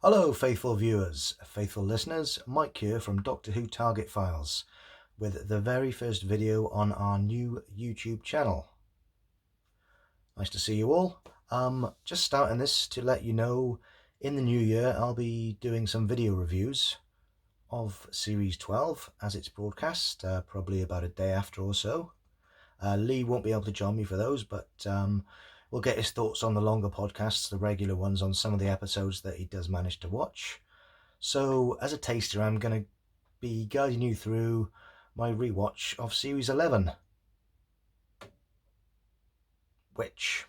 Hello, faithful viewers, faithful listeners. Mike here from Doctor Who Target Files with the very first video on our new YouTube channel. Nice to see you all. Just starting this to let you know, in the new year I'll be doing some video reviews of Series 12 as it's broadcast, probably about a day after or so. Lee won't be able to join me for those, but we'll get his thoughts on the longer podcasts, the regular ones, on some of the episodes that he does manage to watch. So, as a taster, I'm going to be guiding you through my rewatch of Series 11, which,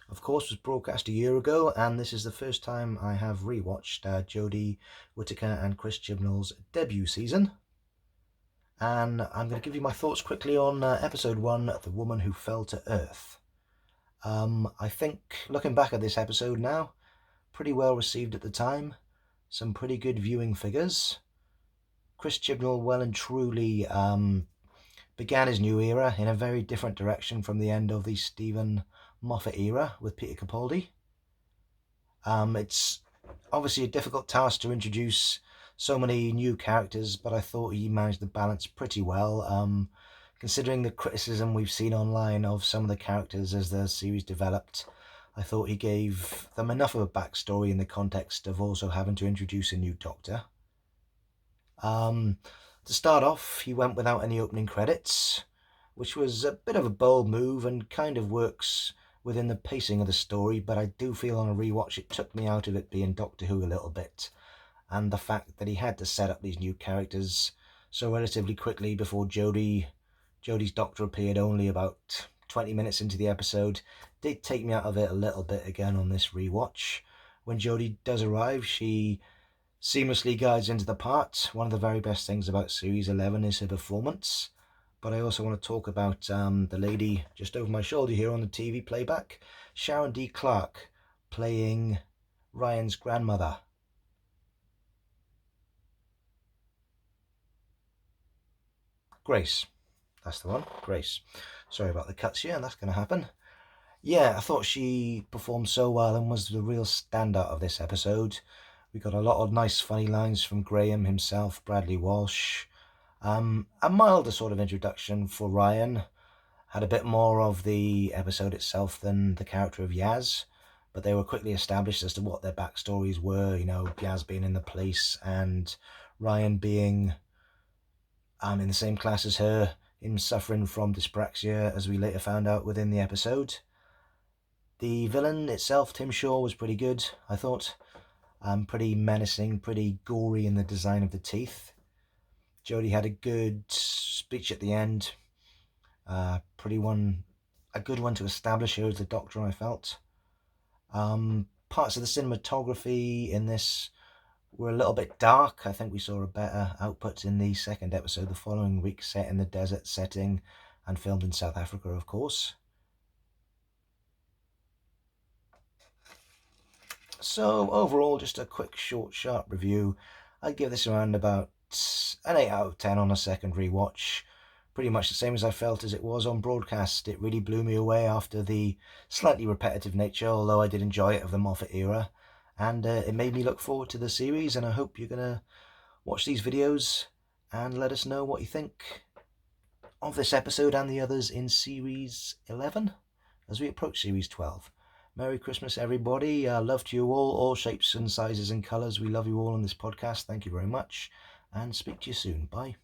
of course, was broadcast a year ago, and this is the first time I have rewatched Jodie, Whittaker and Chris Chibnall's debut season. And I'm going to give you my thoughts quickly on episode 1, The Woman Who Fell to Earth. I think, looking back at this episode now, pretty well received at the time, some pretty good viewing figures. Chris Chibnall well and truly began his new era in a very different direction from the end of the Stephen Moffat era with Peter Capaldi. It's obviously a difficult task to introduce so many new characters, but I thought he managed the balance pretty well, considering the criticism we've seen online of some of the characters as the series developed. I thought he gave them enough of a backstory in the context of also having to introduce a new Doctor. To start off, he went without any opening credits, which was a bit of a bold move and kind of works within the pacing of the story, but I do feel on a rewatch it took me out of it being Doctor Who a little bit, and the fact that he had to set up these new characters so relatively quickly before Jodie's Doctor appeared only about 20 minutes into the episode did take me out of it a little bit again on this rewatch. When Jodie does arrive, she seamlessly guides into the part. One of the very best things about Series 11 is her performance. But I also want to talk about the lady just over my shoulder here on the TV playback, Sharon D. Clarke, playing Ryan's grandmother. Grace. That's the one, Grace. Sorry about the cuts here, and that's going to happen. Yeah, I thought she performed so well and was the real standout of this episode. We got a lot of nice funny lines from Graham himself, Bradley Walsh. A milder sort of introduction for Ryan. Had a bit more of the episode itself than the character of Yaz, but they were quickly established as to what their backstories were. You know, Yaz being in the police and Ryan being in the same class as her, him suffering from dyspraxia, as we later found out within the episode. The villain itself, Tim Shaw, was pretty good, I thought. Pretty menacing, pretty gory in the design of the teeth. Jodie had a good speech at the end. A good one to establish her as the Doctor, I felt. Parts of the cinematography in this were a little bit dark. I think we saw a better output in the second episode the following week, set in the desert setting and filmed in South Africa, of course. So overall, just a quick, short, sharp review. I'd give this around about an 8 out of 10 on a second rewatch. Pretty much the same as I felt as it was on broadcast. It really blew me away after the slightly repetitive nature, although I did enjoy it, of the Moffat era. And it made me look forward to the series, and I hope you're going to watch these videos and let us know what you think of this episode and the others in Series 11 as we approach Series 12. Merry Christmas, everybody. Love to you all shapes and sizes and colours. We love you all on this podcast. Thank you very much, and speak to you soon. Bye.